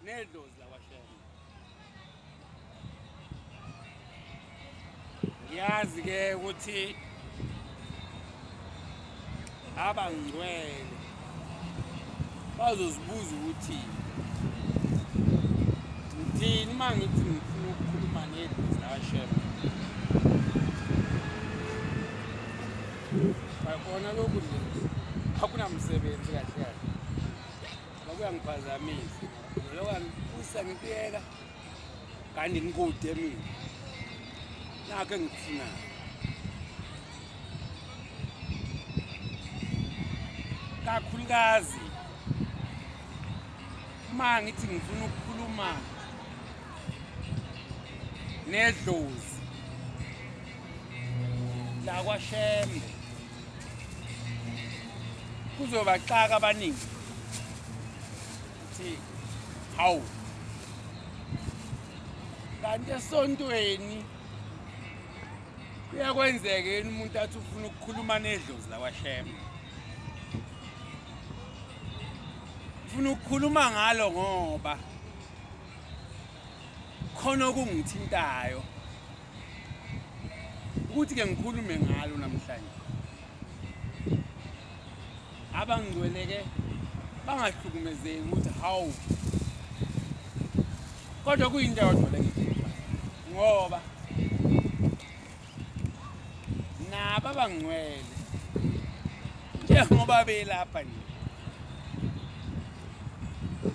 nedlozi lakwaShembe. Ngiyazi ke ukuthi abangcwele bazozibuza ukuthi ngithini mangithi ngifuna ukukhuluma nedlozi lakwaShembe. Bayibona lokhu nje akunamsebenzi kahle kahle. Bakuyangiphazamisa. Lokho ngikusa ngikuyeka kanti ngikude mina. Nakho engikufunayo. Kakhulukazi uma ngithi ngifuna ukukhuluma nedlozi lakwaShembe kuzobaxaka abaningi ukuthi hawu kanti esontweni kuyakwenzeka yini umuntu athi ufuna ukukhuluma nedlozi lakwaShembe. Ufuna ukukhuluma ngalo ngoba khona okungithintayo ukuthi ke ngikhulume ngalo namhlanje. Abangcweleke bangahlukumezeki ukuthi hawu kodwa kuyinto yodwa lengikhuluma ngoba nabo abangcwele njengoba belapha nje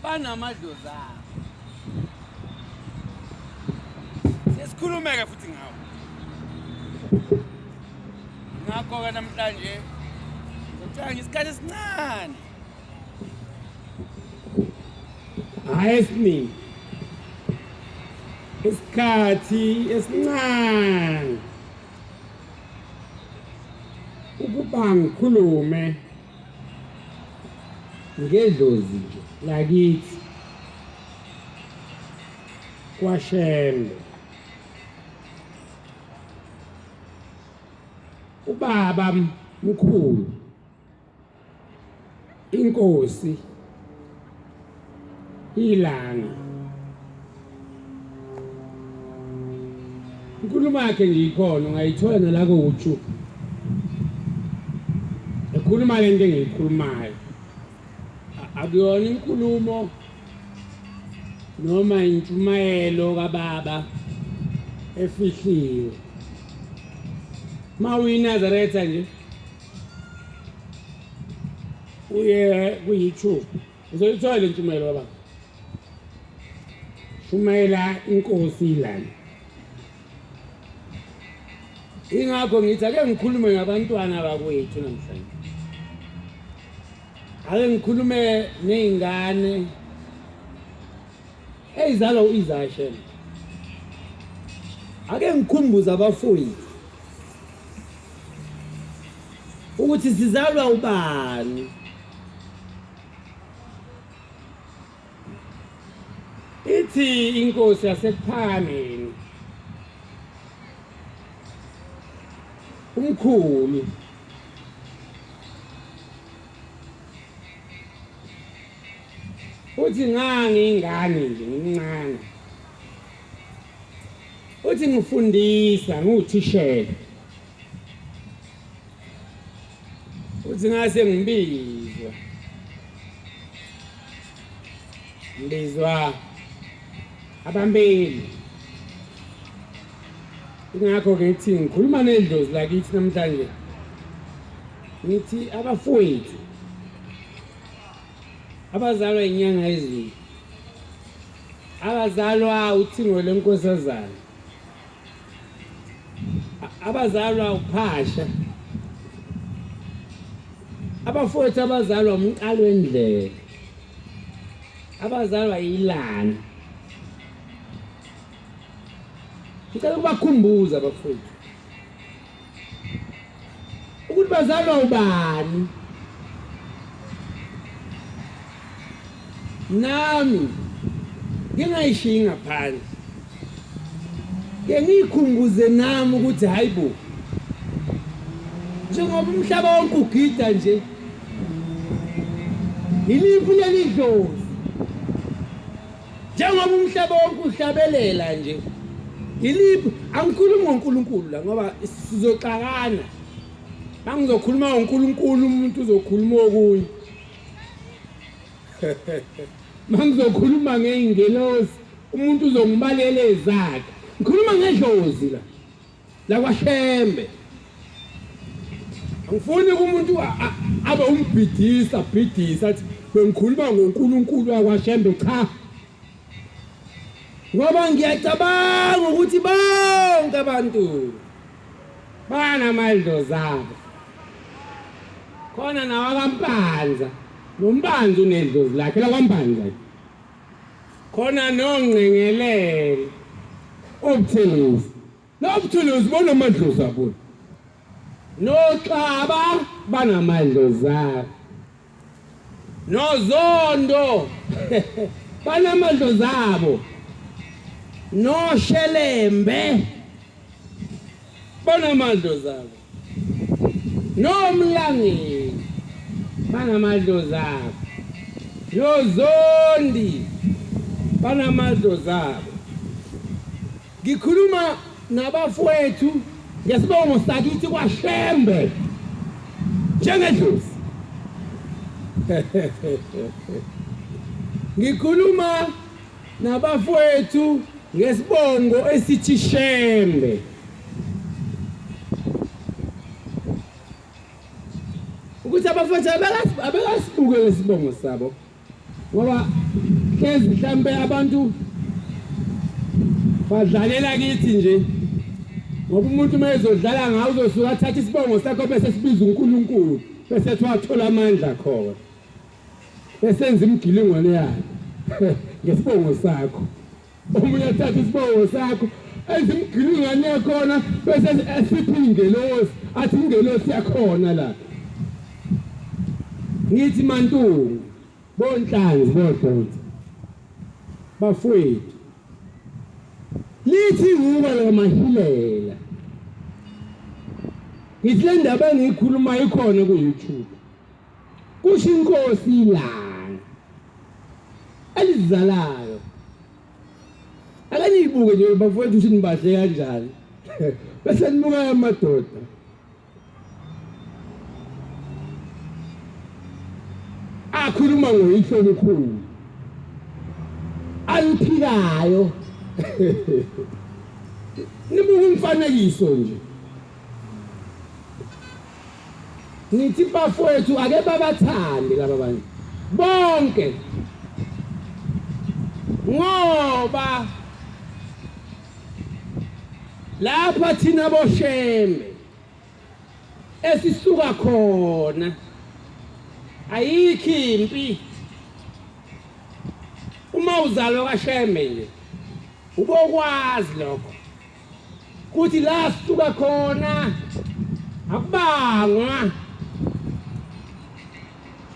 banamadlozi abo. Sesikhulumeke futhi ngawo. Ngakho-ke namhlanje ngicela isikhathi esincane esiningi isikhathi esincane ukuba ngikhulume ngedlozi lakithi kwaShembe. Ubaba mkhulu inkosi ilanga inkulumo yakhe ngiyikhona ungayithola nala ku-YouTube. Ekhuluma lento engiyikhulumayo akuyona inkulumo noma intshumayelo kababa efihliwe. Ma uyiNazaretha nje uye ku-YouTube uzoyithola le ntshumayelo kababa. Shumayela inkosi ilana. Ingakho ngithi ake ngikhulume ngabantwana bakwethu namhlanje. Ake ngikhulume nezingane ezizalwa u-Isaiah Shembe. Ake ngikhumbuze abafowethu ukuthi sizalwa ubani. Ithi inkosi yasePhangeni umkhulu uthi ngangingane nje ngincane uthi ngifundisa ngutishela uthi ngase ngibizwa abambeli. Ingakho ke ngithi ngikhuluma nedlozi lakithi namhlanje ngithi abafowethu abazalwa inyanga ezini abazalwa uthingo lenkosazana abazalwa uphasha abafowethu abazalwa umqalo wendlela abazalwa ilana. Ngicela ukubakhumbuza abafowethu ukuthi bazalwa ubani. Nami ngingayishiyi ngaphandle ke ngikhumbuze nami ukuthi hayibo njengoba umhlaba wonke ugida nje yiliphi leli dlozi njengoba umhlaba wonke uhlabelela nje yiliphi angikhulumi ngoNkulunkulu la ngoba sizoxakana bangizokhuluma ngoNkulunkulu umuntu uzokhuluma okunye mangizokhuluma ngeingelosi umuntu uzongibalela ezakhe ngikhuluma ngedlozi la kwaShembe angifuni umuntu abe umbhidisa athi bengikhuluma ngoNkulunkulu wakwaShembe cha ngoba ngiyacabanga ukuthi bonke abantu banamadlo zabo khona nawakaMpanza nombanzi unedlozi lakhe lakwaMpanza khona nongcengelele obuthuluzi bonamadlozi abo noXaba banamadlozi abo noZondo banamadlozi abo noShelembe banamadlozi abo noMlangeni banamadlozi abo noZondi banamadlozi abo ngikhuluma nabafowethu ngesibongo sakithi kwaShembe njengedlozi ngikhuluma nabafowethu ngesibongo esithi Shembe ukuthi abafowethu abekasibuke lesibongo sabo ngoba hlezi mhlambe abantu badlalela kithi nje ngoba umuntu mayezodlala ngawo uzosuka athatha isibongo sakho bese sibiza uNkulunkulu bese ethi wathola amandla khona esenza imigilingwane yakhe ngesibongo sakho omunye athatha isibongo sakho enza imigilingwane yakhona bese esiphi ingelosi athi ingelosi yakhona la ngithi mantungu bonhlanzi bodonsa bafowethu lithi ukuba lamahilela ngithi le ndaba engiyikhuluma ikhona ku-YouTube kusho inkosi ilanga elizalayo ake niyibuke nje bafowethu ukuthi nibahle kanjani bese nibuka amadoda akhuluma ngoyihlo omkhulu aliphilayo nibuka umfanekiso nje nithi bafowethu ake babathande laba bantu bonke ngoba lapha thina boShembe esisuka khona ayikho impi uma uzalo kaShembe nje ubokwazi lokho kuthi la sisuka khona akubangwa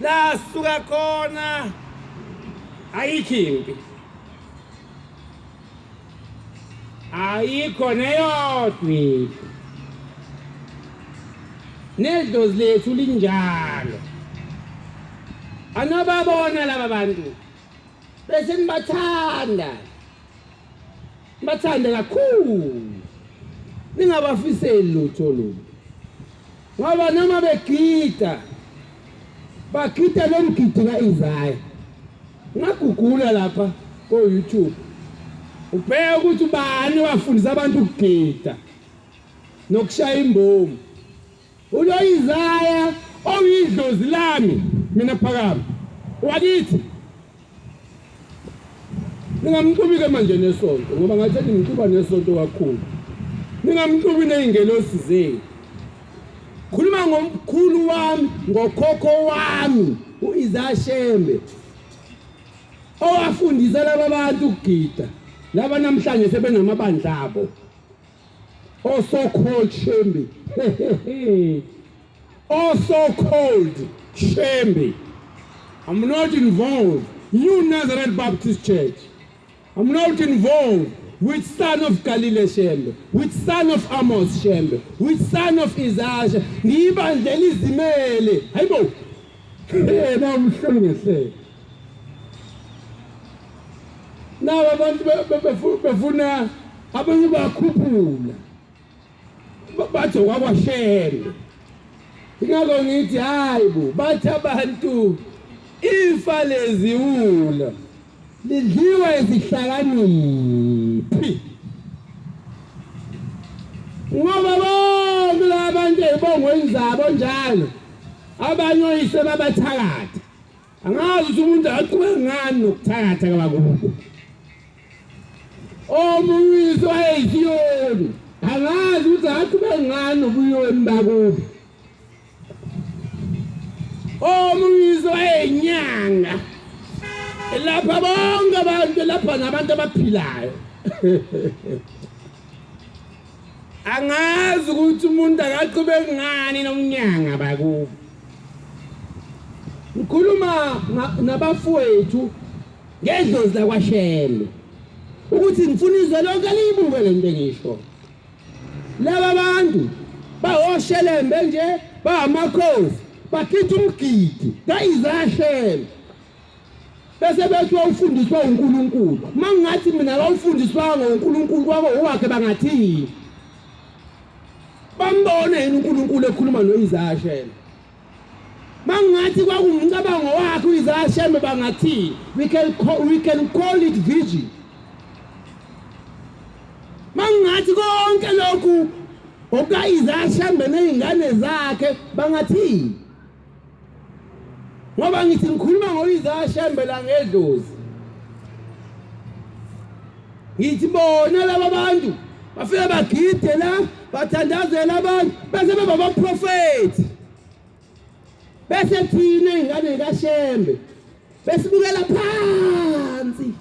la sisuka khona ayikho impi ayikho neyodwa nedlozi lethu linjalo anababona laba bantu bese nibathanda kakhulu ningabafiseli lutho lubi ngoba noma begida bagida lo mgidi kaIsaya ngagugula lapha ko YouTube ubheka ukuthi ubani wafundisa abantu ukugida nokushaya imbomu ulo Isaya oyidlozi lami mina phakama wakithi ningamxubike manje nesonto ngoba ngathi ngixuba nesonto kakhulu ningamxubi neingelosi zenu khuluma ngomkhulu wami ngokhokho wami uIsaya Shembe owafundisa laba bantu ukugida laba namhlanje sebenamabandla abo so called Shembe so called Shembe. I'm not involved. You Nazareth Baptist Church. I'm not involved with son of Galile Shembe, with son of Amos Shembe, with son of Isaiah Shembe. Ngibandla elizimele. Hayibo. Na umhlolo ngehle. nawo abantu befuna abanye bakhuphula bathi kwakwashembe ingakho ngithi hayibo bathi abantu ifa leziwula lidliwa izihlakaniphi ngoba bonke labantu ebongweni zabo njalo abanye oyise babathakatha angazi ukuthi umuntu aqhubeka ngani nokuthakatha kwakubo omunye wayeyisiyoni angazi ukuthi aqhubeka ngani nobuyoni bakubo omunye wayeyinyanga lapha bonke abantu lapha nabantu abaphilayo angazi ukuthi umuntu akaqhubeka ngani nomnyanga bakubo ngikhuluma nabafowethu ngedlozi lakwaShembe ukuthi ngifuna izwe lonke liyibuke lento engisho laba bantu baoshelembe nje bamakhosi bakhitha umgidi kaIzashembe bese bethi ufundiswa uNkulunkulu mangathi mina awufundiswanga uNkulunkulu kwabo owakhe bangathini bambone yini uNkulunkulu ekhuluma noIzashembe mangathi kwakumcabango wakhe uIzashembe bangathini we can call it vision mangathi konke lokhu okaIzashembe nezingane zakhe bangathini ngoba ngithi ngikhuluma ngoIzashembe la ngedlozi ngithi bona laba bantu bafike bagide la bathandazela abantu bese beba abaprofeti bese thina ingane kaShembe besibukela phansi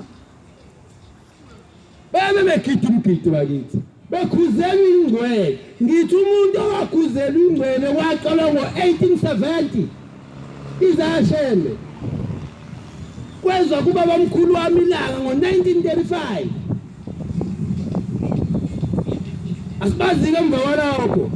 bebe begide umgidi bakithi bekhuzela ingcwele ngithi umuntu owakhuzela ingcwele waqala ngo1870 IZashembe kwezwa kuba bamkhulu wami ilanga ngo1935 asibazi ke emva kwalokho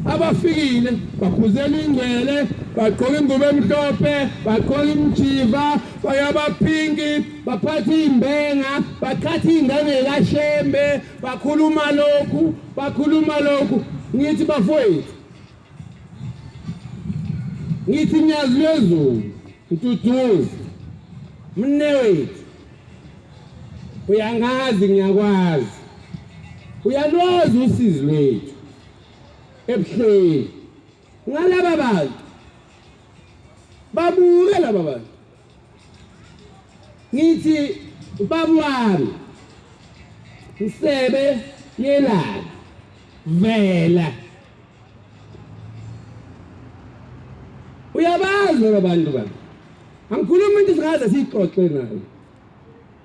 abafikile bakhuzela ingcwele bagqoka ingubo emhlophe bagqoka imjiva bayabaphinki baphatha imbenga bakhatha ingane kaShembe bakhuluma lokhu ngithi bafowethu ngithi nyazi lezulu ntuduzi mnewethu uyangazi ngiyakwazi uyalwazi usizi lwethu ebuhleni ngalaba bantu babuke laba bantu ngithi babwami isebe yelanga vela uyabazi laba bantu bami angikhuluma into singaze sixoxe nayo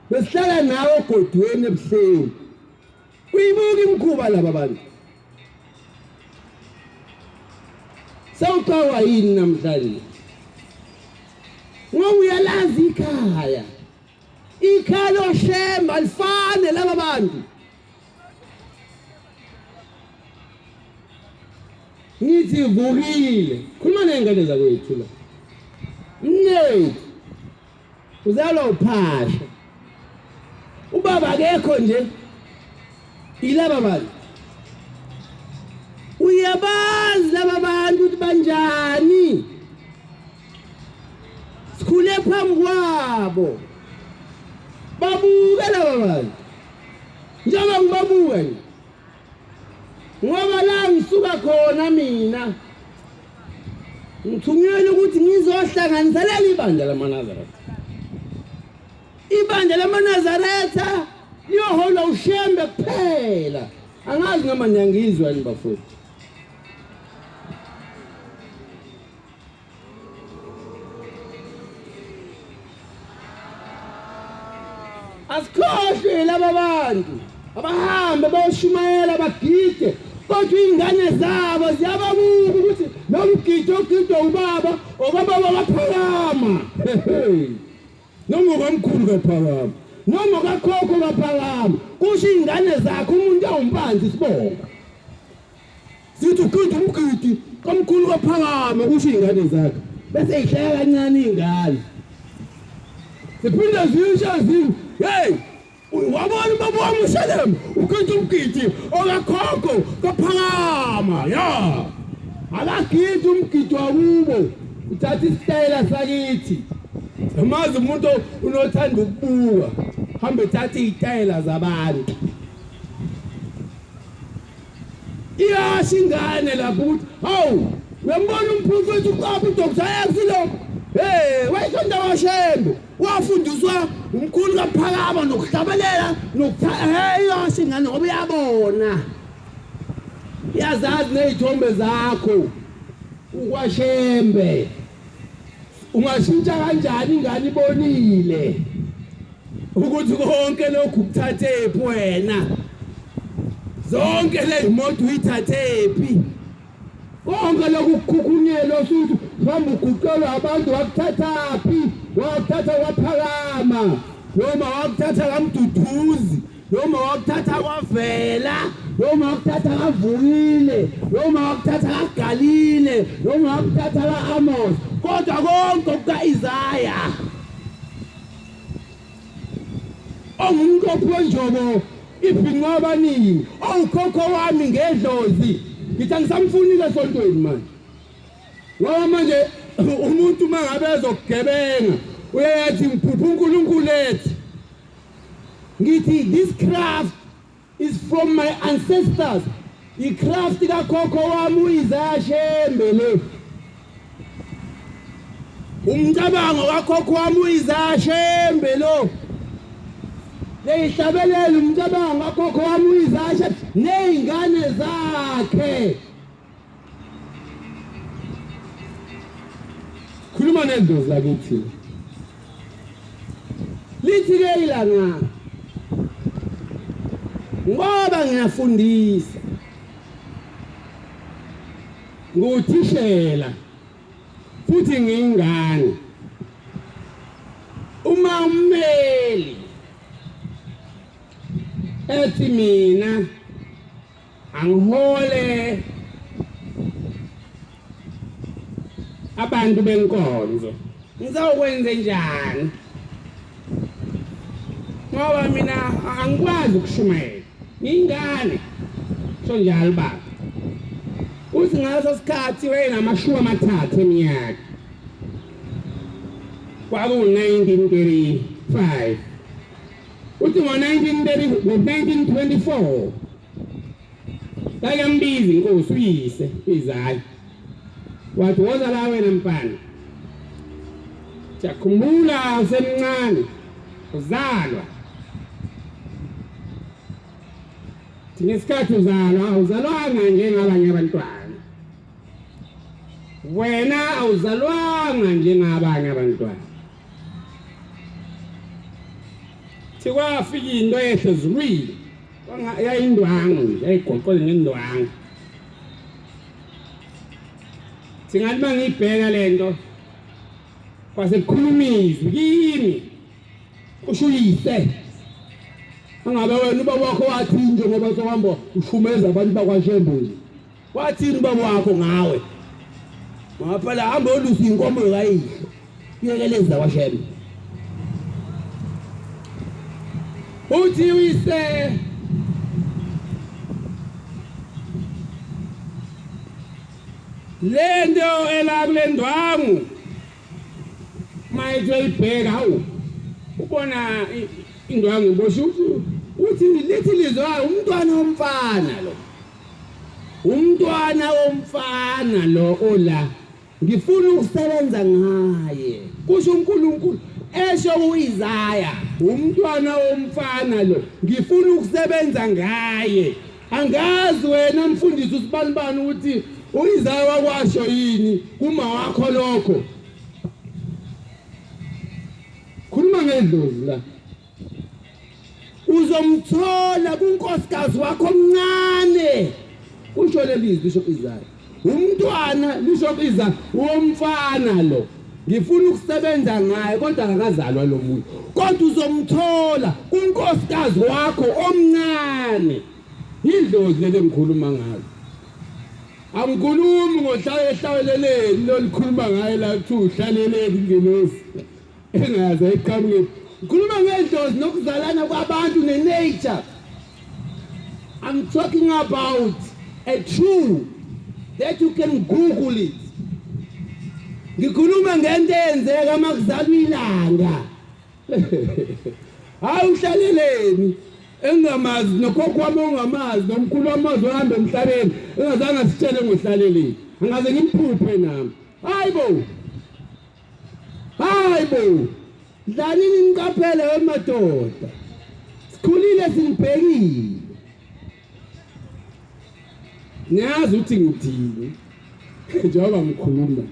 besihlala nawe ogodweni ebuhleni uyibuka imkhuba laba bantu sawuqhawa yini namhlanje ngoba uyalazi ikhaya loShembe alifane laba bantu ngithi vukile khuluma nengane zakwethu la mnethu uzalwa uphasha ubaba akekho nje ilaba bantu uyabazi laba bantu ukuthi banjani sikhule phambi kwabo babuke laba bantu njengoba ngibabuka nje ngoba la ngisuka khona mina ngithunyelwe ukuthi ngizohlanganisa leli bandla lamaNazaretha ibandla lamaNazaretha liyohola uShembe kuphela angazi noma ngiyangizwa yini bafowethu asikhohle laba bantu abahambe bayoshumayela bagide kodwa ingane zabo ziyababuka ukuthi nomgidi ogidwa ubaba okababa baphakama noma ukamkhulu kaphakama noma kakhokho kaphakama kusho ingane zakho umuntu awumpanzi sibonga sithi ugida umgidi kamkhulu kaphakama kusho ingane zakho bese ihlaya kancane ingane ziphinde zisho zithi hey wabona baba wami uShalem ukhonza umgidi okakhokho kaphakama ya akagidi umgidi wakubo uthatha isitayela sakithi amazi umuntu unothanda ukubuka hambe thatha izitayela zabantu iyashingane lapho ukuthi hawu uyambona umprofeti uqapha uDr Yaxilo wayisonda washembe wafundiswa umkhulu kaphakama nokuhlabelela iyashingane ngoba uyabona yazazi nezithombe zakho ukwashembe ungashintsha kanjani ingane ibonile ukuthi konke lokhu kuthathephi wena zonke lezimoto uyithathephi konke lokhu kukukhunyelwa usuthi hamba uguqelwa abantu wakuthathaphi wakuthatha kwaphakama noma wakuthatha kaMduduzi noma wakuthatha kwaVela noma wakuthatha kaVukile noma wakuthatha kaGalile noma wakuthatha kaAmos kodwa konke kukaIsaya ongumuntu ophenjobo ibhinqa abaningi awukhokho wami ngedlozi ngithi angisamfunile esontweni manje ngoba manje umuntu mangabe ezokugebenga uyathi mphupha uNkulunkulu ethi ngithi this craft is from my ancestors icraft kakhokho wami uIsaya Shembe le umcabango kakhokho wami uIsaya Shembe lo leyihlabelela umcabango kakhokho wami uIsaya Shembe nezingane zakhe khuluma nendozi lakithi lithi ke ilanga ngoba ngiyafundisa nguthishela futhi ngingane uma ummeli ethi mina angihole abantu benkonzo ngizokwenza njani ngoba mina angikwazi ukushumayela ingane so njalo baba uthi ngaso sikhathi wayenamashumi amathathu eminyaka kwaku-1935 uthi ngo-1924 kayambiza inkosi uyise uIsaya wathi woza la wena mfana jakhumbula usemncane uzalwa ngesikhathi uzalwa awuzalwanga njengabanye abantwana wena awuzalwanga njengabanye abantwana kwafika into ehle ezulwini yayindwangu nje yayigoqele ngendwangu singathi mangiyibheka lento kwase kukhulumizwe kimi kusho uyise angabe wena ubaba wakho wathi nje ngoba sohamba ushumeza abantu bakwaShembe nje wathini ubaba wakho ngawe ngapha la hamba olusa inkomo kayihle uyekeleza kwaShembe uthi uyise lento elakulendwangu mayithe ibheka hawu ubona indwangu ibosho uthi lithi lizwa umntwana womfana lo ola ngifuna ukusebenza ngaye kusho uNkulunkulu esho uIsaya umntwana womfana lo ngifuna ukusebenza ngaye angazi wena mfundisi usibanibani ukuthi uIsaya wakwasho yini kuma wakho lokho khuluma ngedlozi la uzomthola kunkosikazi wakho omncane kusho lelizwi lisho Isaya umntwana lisho Isaya womfana lo ngifuna ukusebenza ngaye kodwa akakazalwa lo muntu kodwa uzomthola kunkosikazi wakho omncane idlozi lele ngikhuluma ngalo angikhulumi ngohlale ehlaweleleni lolikhuluma ngaye la kuthi uhlaleleni ingelosi engaze iqhamuke ngikhuluma ngedlozi nokuzalana kwabantu nenature. I'm talking about a truth that you can Google it. Ngikhuluma ngento eyenzeka makuzalwa ilanga. Hayi uhlaleleni engamazi nokhokho wami ongamazi nomkhulu wamazi ohamba emhlabeni engazange sitshele ngohlaleleni. Angaze ngimphuphe nami. Hayibo. Dlanini niqaphele wemadoda. Sikhulile sinibhekile. Niyazi ukuthi ngithini. Njengoba ngikhuluma.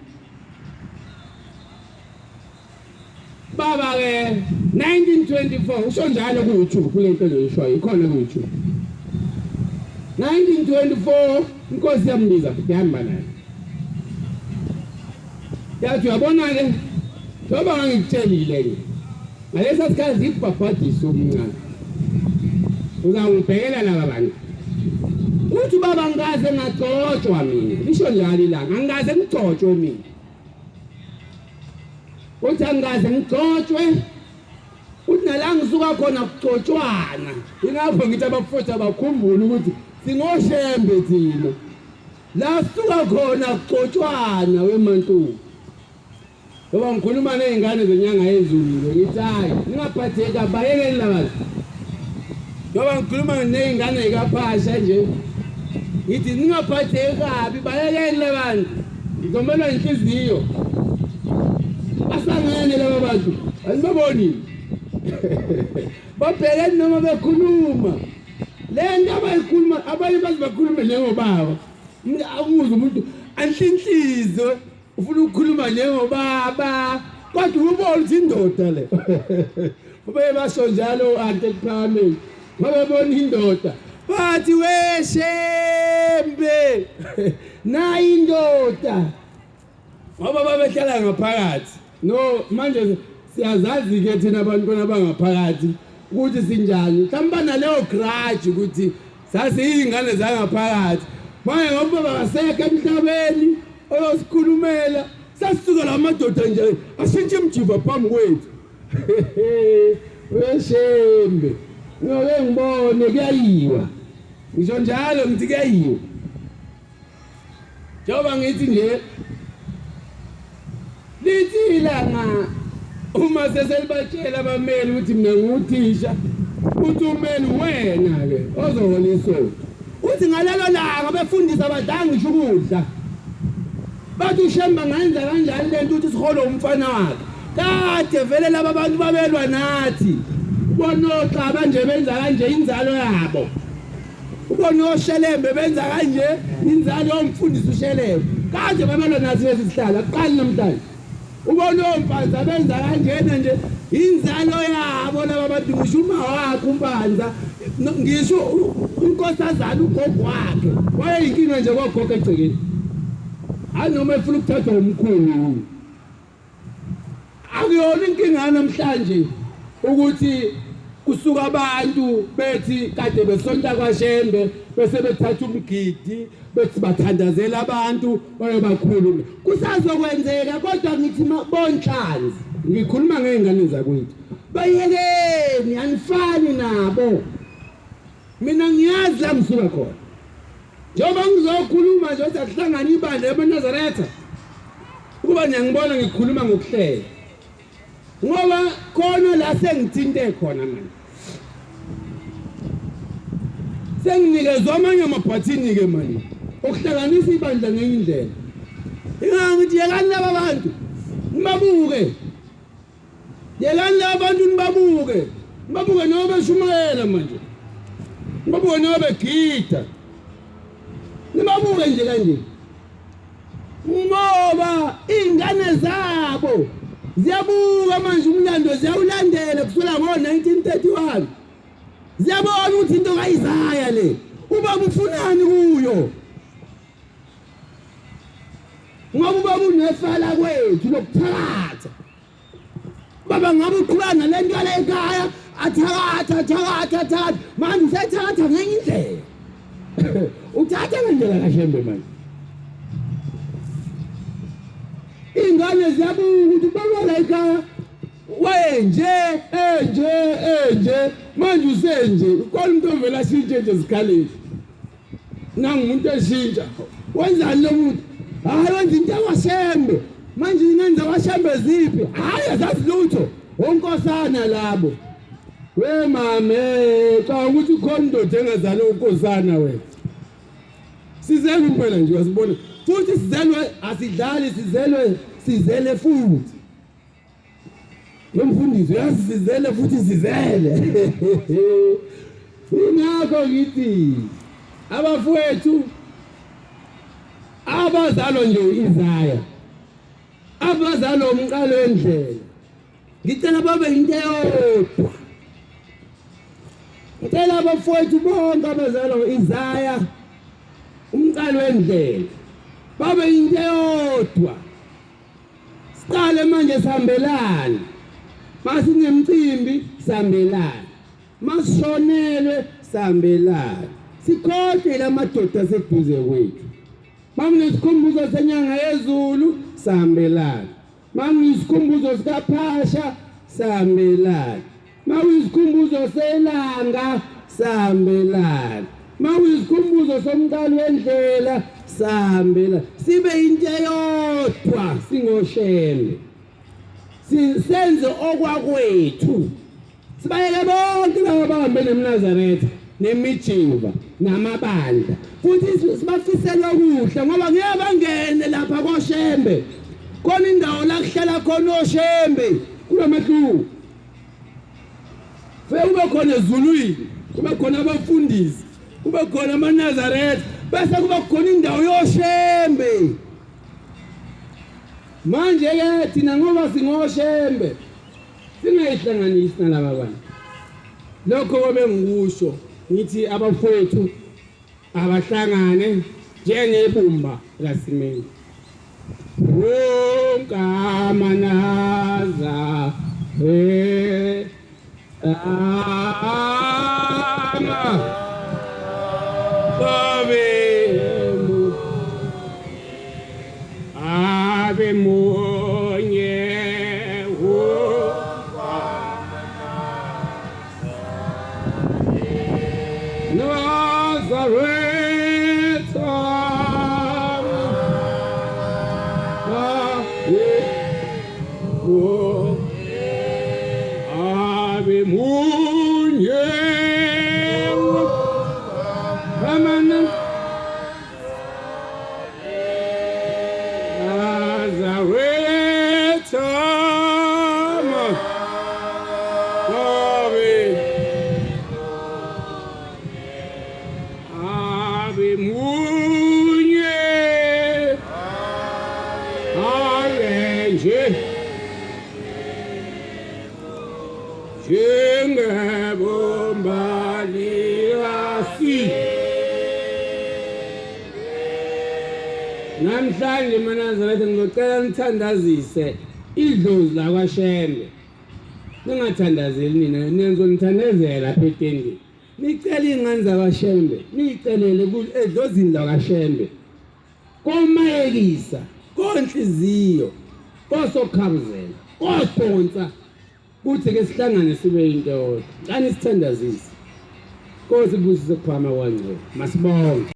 Baba ke 1924 usho njalo ku YouTube kule nto ngishoyo ikhona ku YouTube. 1924 inkosi yambiza ngihamba naye. Yathi uyabona ke ngoba ngikutshelile ke. Ngalesa sikhathi ibhabhadisa omncane. Uzangibhekela laba bantu. Uthi baba ngaze ngagcotshwa mina. Lisho njalo ilanga angaze ngigcotshwe mina. Uthi angaze ngigcotshwe. Uthi nala ngisuka khona kugcotshwana. Ingapho ngithi abafowethu abakhumbula ukuthi singoshembe thina. La suka khona kugcotshwana weMantuka. Ngoba ngikhuluma nezingane zenyanga yezulu ngithi hayi ningaphatheka bayekeni labantu. Ngoba ngikhuluma nezingane zikaPhasha nje. Ngithi ningaphatheka kabi bayekeni labantu. Ngizomela inhliziyo. Basangene laba bantu. Asibaboni. Babhekeni noma bekhuluma. Le nto abayikhuluma abanye bazibakhuluma njengobaba. Akuzwe umuntu anhlinhlizo ufuna ukukhuluma njengobaba kodwa ubona ukuthi indoda le. Babe basho njalo ante kuphakame. Babe bona indoda. Bathi weshembe. Na indoda. Ngoba babehlala ngaphakathi. No manje siyazazi ke thina abantu abangaphakathi ukuthi sinjani. Mhlawumbe naleyo grudge ukuthi sasiyingane zangaphakathi. Manje ngoba basekho emhlabeni oyosikhulumela sasisuka la madoda nje ashintshe imjiva phambi kwethu. Weshembe. Ngoke ngibone kuyayiwa. Ngisho njalo ngithi kuyayiwa. Njengoba ngithi nje lithi ilanga uma seselibatshela abameli ukuthi mina nguthisha uthi umeli wena ke ozohola isonto. Uthi ngalelo langa befundisa abadala ngisho ukudla. Bathi ushemba ngenza kanjani lento ukuthi siholo umfana wakhe. Kade vele laba bantu babelwa nathi. Bonoxa manje benza kanje inzalo yabo. Ubonoshelembe benza kanje inzalo yomfundisi ushelembe. Kade babelwa nathi lesihlala qali namhlanje. Ubonompanza benza kanjena nje inzalo yabo laba bantu ngisho uma wakhe umpanza ngisho unkosazana ugogo wakhe wayeyinkinga nje kogogo egcekeni. Anoma efuna ukuthathwa umkhulu. Akuyona inkinga namhlanje ukuthi kusuka abantu bethi kade besonta kwaShembe bese bethatha umgidi bethi bathandazela abantu bayobakhuluma. Kusazokwenzeka kodwa ngithi bonhlanzi ngikhuluma ngezingane zakwethu. Bayekeni anifani nabo. Mina ngiyazi la ngisuka khona. Njengoba ngizokhuluma nje ukuthi akuhlangana ibandla ebeNazaretha. Ukuba ngiyangibona ngikhuluma ngokuhlela. Ngoba khona la sengithinte khona manje. Senginikezwe amanye amabhathini ke manje. Okuhlanganisa ibandla ngenye indlela. Ingangithi yekani laba bantu. Nibabuke. Yekani laba bantu nibabuke. Nibabuke nobe shumayela manje. Nibabuke nobe gita. Nibabuke nje kanje. Ngoba ingane zabo ziyabuka manje umlando ziyawulandela kusukela ngo1931. Ziyabona ukuthi into kaIsaya le ubaba ufunani kuyo. Ngoba ubaba unefala kwethu lokuthakatha. Baba ngabe uqhubana lento la ekhaya athakatha manje usethakatha ngenye indlela. Uthatha ngendlela kaShembe manje. Ingane ziyabuka ukuthi baba la ekhaya wayenje manje usenje khona umuntu ovela ashintshe nje zikhaleni nangu umuntu eshintsha wenzani lo muntu hayi wenza into yakwashembe manje ingenza kwashembe ziphi hayi azazi lutho onkosana labo we mame cha ukuthi khona indoda engazali unkosana wena sizele impela nje wasibona futhi sizelwe asidlali sizele futhi nomfundisi uyasizele futhi sizele ingakho ngithi abafowethu abazalwa nje izaya abazalwa umqalo wendlela ngicela babe into eyodwa ngicela abafowethu bonke abazalwa izaya umqalo wendlela babe into eyodwa siqale manje sihambelana masinemcimbi sihambelana masishonelwe sihambelana sikhohle lamadoda aseduze kwethu makunesikhumbuzo senyanga yezulu sihambelana makunesikhumbuzo sikaphasha sihambelana makuyisikhumbuzo selanga sihambelana makuyisikhumbuzo somqalo wendlela sihambelana sibe into eyodwa singoshembe senze okwakwethu sibayele bonke labo abahambe neMnazaretha nemijiva namabandla futhi sibafisela okuhle ngoba ngeke bangene lapha koshembe khona indawo la kuhlala khona oshembe kulamahluku kube khona ezulwini kube khona abafundisi kube khona amaNazaretha bese kube khona indawo yoshembe manje ke thina ngoba singoshembe singayihlanganisi nalaba bantu lokho obengikusho ngithi abafowethu abahlangane njengebumba lasimeni wonkamanaza ave munye Nazareth ave munye namhlanje eMnazaretha ngicela nithandazise idlozi lakwaShembe ningathandazeli nina nizonithandazela apha etendeni nicela ingane zakwaShembe nicelele edlozini lakwaShembe komayekisa konhliziyo kosokhabuzela kodonsa kuthi ke sihlangane sibe into eyodwa cani sithandazise Nkosi busise kuphama kwangcwele masibonge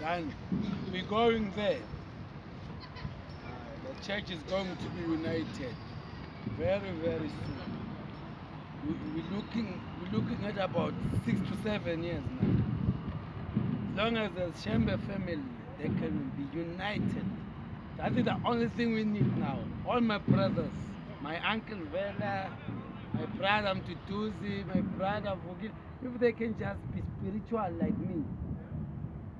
done. We're going there. The church is going to be united very, very soon. We're looking at about 6 to 7 years now. As long as the Shembe family, they can be united. That is the only thing we need now. All my brothers, my uncle Vela, my brother Mtutuzi, my brother Vugil, if they can just be spiritual like me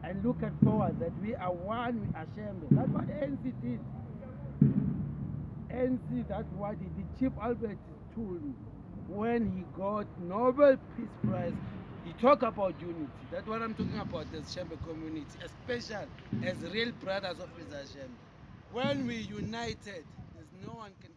and look at forward that we are one, we are Shembe. That's what ANC did. ANC, that's what he did. Chief Albert told me when he got Nobel Peace Prize. He talked about unity. That's what I'm talking about as Shembe community, especially as real brothers of Shembe. When we united, there's no one can